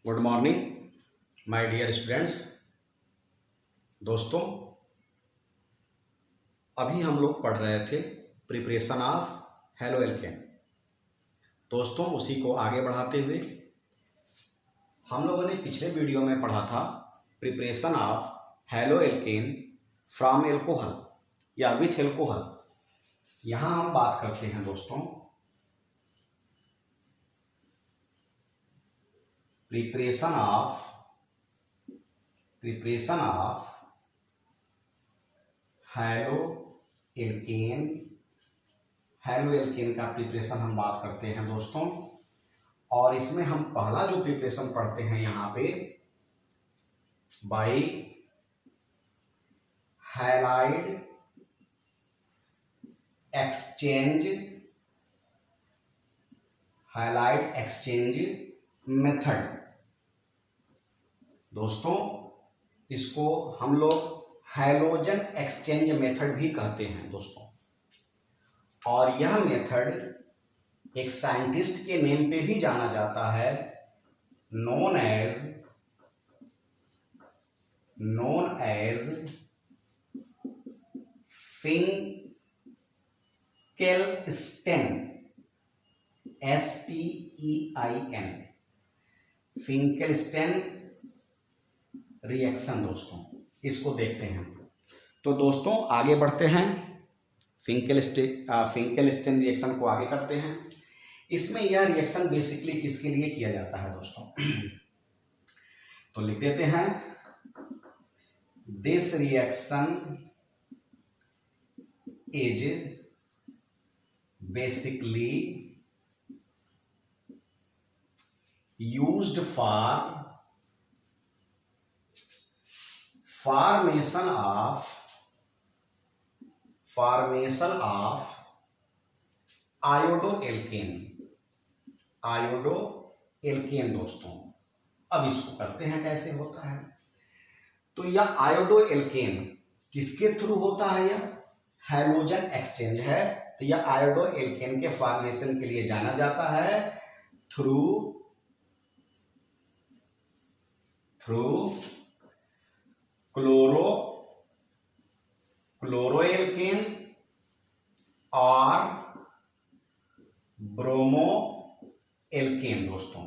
Good morning my dear students. दोस्तों, अभी हम लोग पढ़ रहे थे प्रिपरेशन ऑफ हेलो एल्केन। दोस्तों, उसी को आगे बढ़ाते हुए हम लोगों ने पिछले वीडियो में पढ़ा था preparation of halo alkane from alcohol या विथ एल्कोहल। यहाँ हम बात करते हैं दोस्तों प्रिपरेशन ऑफ हेलो एल्केन का प्रिपरेशन हम बात करते हैं दोस्तों। और इसमें हम पहला जो प्रिपरेशन पढ़ते हैं यहाँ पे बाई हैलाइड एक्सचेंज मेथड। दोस्तों, इसको हम लोग हैलोजन एक्सचेंज मेथड भी कहते हैं दोस्तों। और यह मेथड एक साइंटिस्ट के नेम पे भी जाना जाता है, नोन एज फिंकेलस्टेन STEIN फिंकेलस्टेन रिएक्शन। दोस्तों, इसको देखते हैं। तो दोस्तों, आगे बढ़ते हैं। फिंकेलस्टेन रिएक्शन को आगे करते हैं। इसमें यह रिएक्शन बेसिकली किसके लिए किया जाता है दोस्तों? तो लिख देते हैं, this reaction is basically used for formation of आयोडोएल्केन दोस्तों। अब इसको करते हैं कैसे होता है। तो यह आयोडोएल्केन किसके थ्रू होता है? यह हैलोजन एक्सचेंज है। तो यह आयोडोएल्केन के फॉर्मेशन के लिए जाना जाता है थ्रू क्लोरोएल्केन और ब्रोमोएल्केन दोस्तों।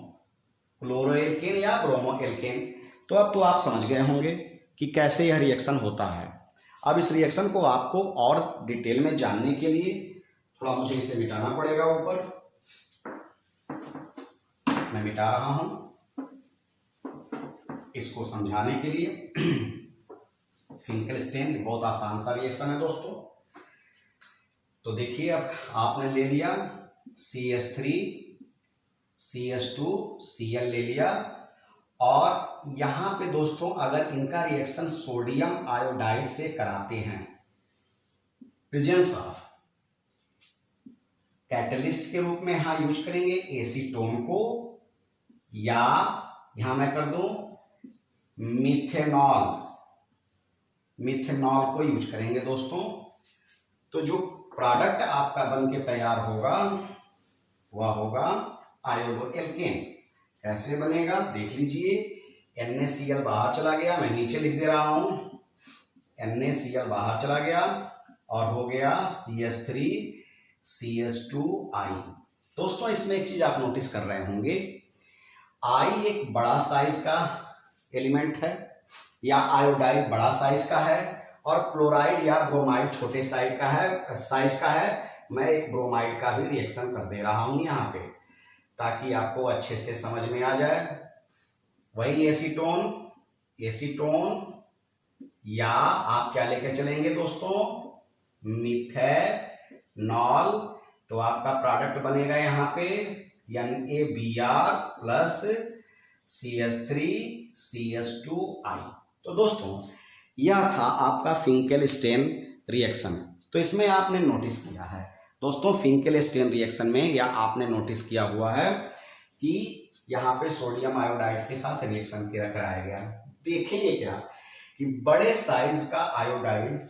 क्लोरोएल्केन या ब्रोमोएल्केन। तो अब तो आप समझ गए होंगे कि कैसे यह रिएक्शन होता है। अब इस रिएक्शन को आपको और डिटेल में जानने के लिए थोड़ा मुझे इसे मिटाना पड़ेगा। ऊपर मैं मिटा रहा हूं इसको समझाने के लिए। फिंकेलस्टेन बहुत आसान सा रिएक्शन है दोस्तों। तो देखिए, अब आपने ले लिया CH3 CH2 Cl ले लिया। और यहाँ पे दोस्तों, अगर इनका रिएक्शन सोडियम आयोडाइड से कराते हैं, प्रेजेंस ऑफ कैटलिस्ट के रूप में यहाँ यूज करेंगे एसीटोन को, या यहाँ मैं कर दूं मिथेनॉल को यूज करेंगे दोस्तों। तो जो प्रोडक्ट आपका बन के तैयार होगा वह होगा आयोडोएल्केन। कैसे बनेगा देख लीजिए। NaCl बाहर चला गया, मैं नीचे लिख दे रहा हूं, NaCl बाहर चला गया और हो गया CH3 CH2I। दोस्तों, इसमें एक चीज आप नोटिस कर रहे होंगे, I एक बड़ा साइज का एलिमेंट है या आयोडाइड बड़ा साइज का है, और क्लोराइड या ब्रोमाइड छोटे साइज का है। मैं एक ब्रोमाइड का भी रिएक्शन कर दे रहा हूं यहाँ पे, ताकि आपको अच्छे से समझ में आ जाए। वही एसीटोन या आप क्या लेके चलेंगे दोस्तों, मिथेनॉल। तो आपका प्रोडक्ट बनेगा यहाँ पे NaBr प्लस CH3 CH2I। तो दोस्तों, यह था आपका फिंकेलस्टेन रिएक्शन। तो इसमें आपने नोटिस किया है दोस्तों, फिंकेलस्टेन रिएक्शन में या आपने नोटिस किया हुआ है कि यहाँ पे सोडियम आयोडाइड के साथ रिएक्शन कराया गया। देखेंगे क्या कि बड़े साइज का आयोडाइड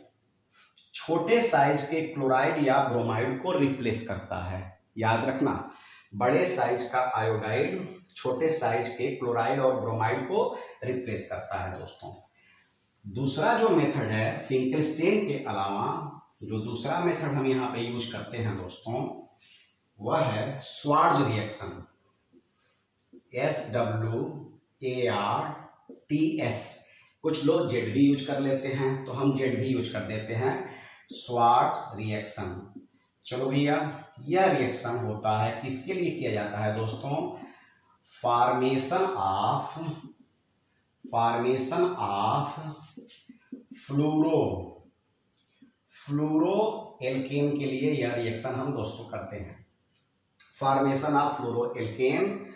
छोटे साइज के क्लोराइड या ब्रोमाइड को रिप्लेस करता है। याद रखना, बड़े साइज का आयोडाइड छोटे साइज के क्लोराइड और ब्रोमाइड को रिप्लेस करता है दोस्तों। दूसरा जो मेथड है फिंकेलस्टीन के अलावा, जो दूसरा मेथड हम यहाँ पे यूज करते हैं दोस्तों, वह है स्वार्ज रिएक्शन, SWARTS। कुछ लोग जेड भी यूज कर लेते हैं, तो हम जेड भी यूज कर देते हैं, स्वार्ज रिएक्शन। चलो भैया, यह रिएक्शन होता है किसके लिए किया जाता है दोस्तों? फॉर्मेशन ऑफ फ्लोरो एल्केन के लिए यह रिएक्शन हम दोस्तों करते हैं। Formation of fluoro alkane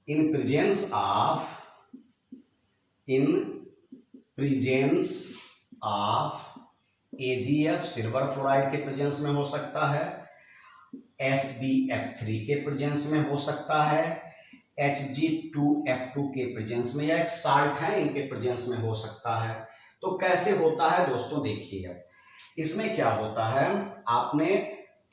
in presence of AgF silver fluoride के प्रेजेंस में हो सकता है, SbF3 के प्रेजेंस में हो सकता है, Hg2F2 के प्रेजेंस में, या एक साल्ट है इनके प्रेजेंस में हो सकता है। तो कैसे होता है दोस्तों, देखिए इसमें क्या होता है, आपने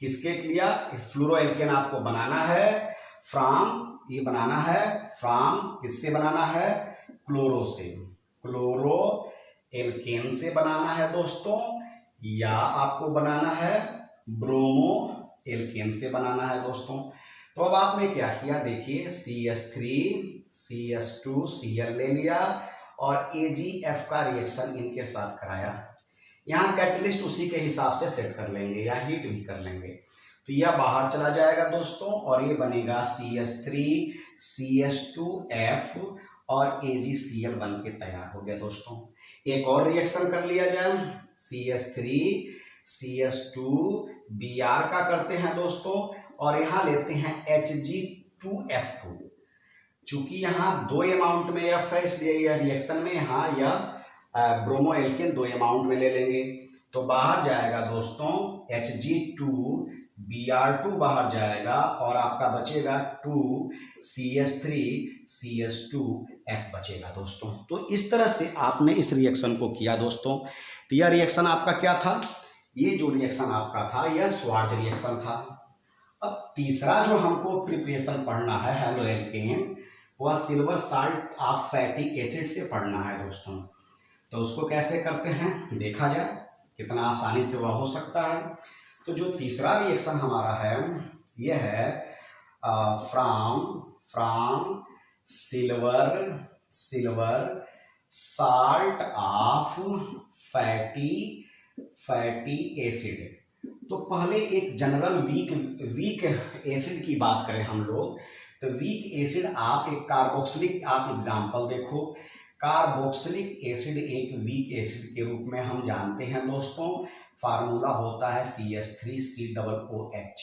किसके लिया, फ्लोरोएल्केन आपको बनाना है फ्रॉम, ये बनाना है फ्रॉम, किससे बनाना है, क्लोरो से, क्लोरो एल्केन से बनाना है दोस्तों, या आपको बनाना है ब्रोमो एल्केन से बनाना है दोस्तों। तो अब आपने क्या किया, देखिए CH3 CH2 Cl ले लिया और AgF का रिएक्शन इनके साथ कराया। यहाँ कैटलिस्ट उसी के हिसाब से सेट कर लेंगे या हीट भी कर लेंगे, तो यह बाहर चला जाएगा दोस्तों और ये बनेगा CH3 CH2F और AgCl बन के तैयार हो गया दोस्तों। एक और रिएक्शन कर लिया जाए, CH3 CH2 Br का करते हैं दोस्तों, और यहाँ लेते हैं Hg2F2। चूंकि यहाँ 2 अमाउंट में F है, इसलिए यह रिएक्शन में यहाँ यह ब्रोमो एल्केन 2 अमाउंट में ले लेंगे, तो बाहर जाएगा दोस्तों Hg2Br2 बाहर जाएगा और आपका बचेगा 2CH3 CH2F बचेगा दोस्तों। तो इस तरह से आपने इस रिएक्शन को किया दोस्तों। तो यह रिएक्शन आपका क्या था, ये जो रिएक्शन आपका था यह स्वार्ज रिएक्शन था। अब तीसरा जो हमको प्रिपरेशन पढ़ना है हैलोएल्केन, वह silver salt of fatty acid से पढ़ना है दोस्तों। तो उसको कैसे करते हैं देखा जाए, कितना आसानी से वह हो सकता है। तो जो तीसरा रिएक्शन हमारा है यह है from silver salt of fatty acid. तो पहले एक जनरल वीक एसिड की बात करें हम लोग, तो वीक एसिड आप एक कार्बोक्सिलिक, आप एग्जांपल देखो, कार्बोक्सिलिक एसिड एक वीक एसिड के रूप में हम जानते हैं दोस्तों। फार्मूला होता है CH3COOH।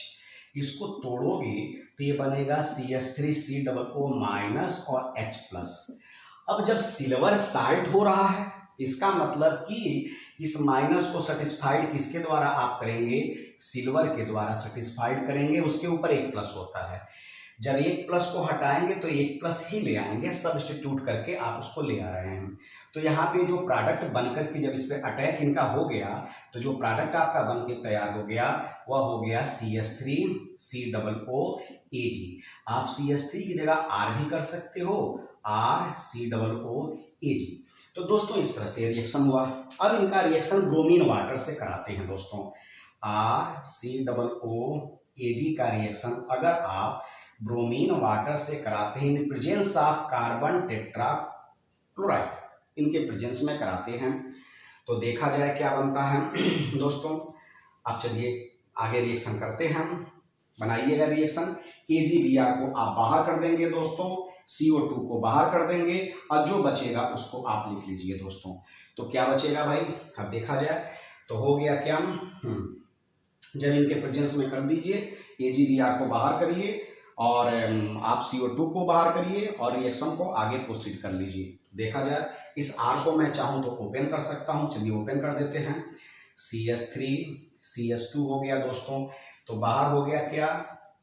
इसको तोड़ोगे तो ये बनेगा CH3COO- और H+। अब जब सिल्वर साल्ट हो रहा है, इसका मतलब कि इस माइनस को सेटिस्फाइड किसके द्वारा आप करेंगे, सिल्वर के द्वारा सेटिस्फाइड करेंगे, उसके ऊपर एक प्लस होता है। जब एक प्लस को हटाएंगे तो एक प्लस ही ले आएंगे, सब्स्टिट्यूट करके आप उसको ले आ रहे हैं। तो यहाँ पे जो प्रोडक्ट बनकर के जब इस पे अटैक इनका हो गया, तो जो प्रोडक्ट आपका बन के तैयार हो गया वह हो गया CH3COOAG। आप CH3 की जगह R भी कर सकते हो, RCOOAG। तो दोस्तों इस तरह से रिएक्शन हुआ। अब इनका रिएक्शन ब्रोमीन वाटर से कराते हैं दोस्तों। RCOOAG का रिएक्शन अगर आप ब्रोमीन वाटर से कराते हैं इन प्रेजेंस ऑफ कार्बन टेट्राक्लोराइड, इनके प्रेजेंस में कराते हैं, तो देखा जाए क्या बनता है दोस्तों। अब चलिए आगे रिएक्शन करते हैं हम। बनाइएगा रिएक्शन। AgBr को आप बाहर कर देंगे दोस्तों, CO2 को बाहर कर देंगे, और जो बचेगा उसको आप लिख लीजिए दोस्तों। तो क्या बचेगा भाई, अब देखा जाए तो हो गया क्या, जब इनके प्रेजेंस में कर दीजिए, AgBr को बाहर करिए और आप CO2 को बाहर करिए और रिएक्शन को आगे प्रोसीड कर लीजिए। देखा जाए इस R को मैं चाहूँ तो ओपन कर सकता हूँ, चलिए ओपन कर देते हैं। CH3 CH2 हो गया दोस्तों, तो बाहर हो गया क्या,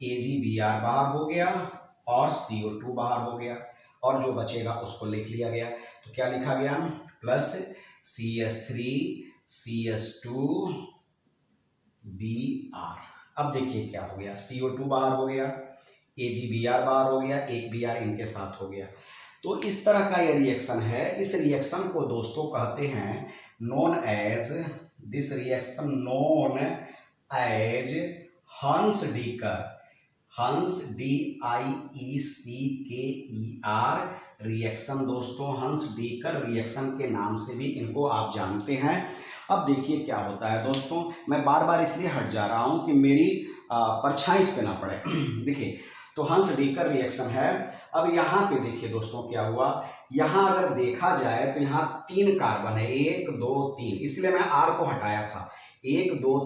AgBr बाहर हो गया और CO2 बाहर हो गया, और जो बचेगा उसको लिख लिया गया। तो क्या लिखा गया, प्लस CH3 CH2Br। अब देखिए क्या हो गया, CO2 बाहर हो गया, AgBr बार हो गया, एक Br इनके साथ हो गया। तो इस तरह का ये रिएक्शन है। इस रिएक्शन को दोस्तों कहते हैं known as, this reaction known as Hunsdiecker, Huns DIECKER reaction दोस्तों, हंस-डीकर रिएक्शन के नाम से भी इनको आप जानते हैं। अब देखिए क्या होता है दोस्तों, मैं बार बार इसलिए हट जा रहा हूं कि मेरी परछाई इस पे ना पड़े। देखिए तो हंस-डीकर रिएक्शन है। अब यहाँ पे देखिए दोस्तों क्या हुआ, यहाँ अगर देखा जाए तो यहाँ 3 कार्बन है, 1 2 3, इसलिए मैं R को हटाया था। 1 2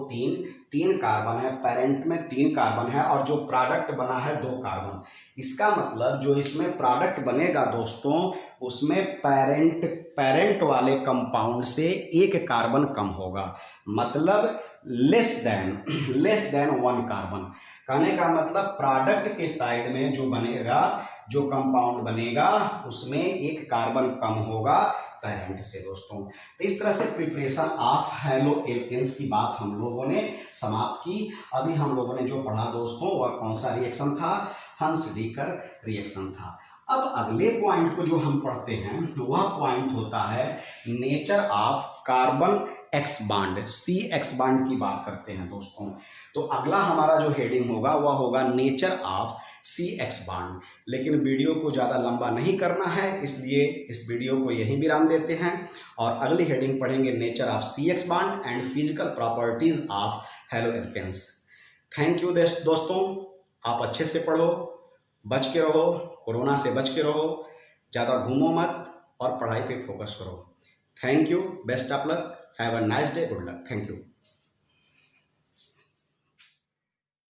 3 कार्बन है, पेरेंट में 3 कार्बन है और जो प्रोडक्ट बना है 2 कार्बन। इसका मतलब जो इसमें प्रोडक्ट बनेगा दोस्तों, उसमें पेरेंट वाले कंपाउंड से 1 कार्बन कम होगा, मतलब लेस देन 1 कार्बन। कहने का मतलब प्रोडक्ट के साइड में जो बनेगा, जो कंपाउंड बनेगा, उसमें 1 कार्बन कम होगा पेरेंट से दोस्तों। तो इस तरह से प्रिपरेशन ऑफ हैलो एल्केन्स की बात हम लोगों ने समाप्त की। अभी हम लोगों ने जो पढ़ा दोस्तों वह कौन सा रिएक्शन था, हंस-डीकर रिएक्शन था। अब अगले पॉइंट को जो हम पढ़ते हैं वह पॉइंट होता है nature of carbon x bond, CX bond की बात करते हैं दोस्तों। तो अगला हमारा जो हेडिंग होगा वह होगा नेचर ऑफ CX बॉन्ड। लेकिन वीडियो को ज़्यादा लंबा नहीं करना है, इसलिए इस वीडियो को यहीं विराम देते हैं और अगली हेडिंग पढ़ेंगे nature of CX bond and physical properties of haloalkanes. Thank you दोस्तों, आप अच्छे से पढ़ो, बच के रहो, कोरोना से बच के रहो, ज़्यादा घूमो मत और पढ़ाई पे फोकस करो। Thank you, best of luck, have a nice day, good luck, thank you.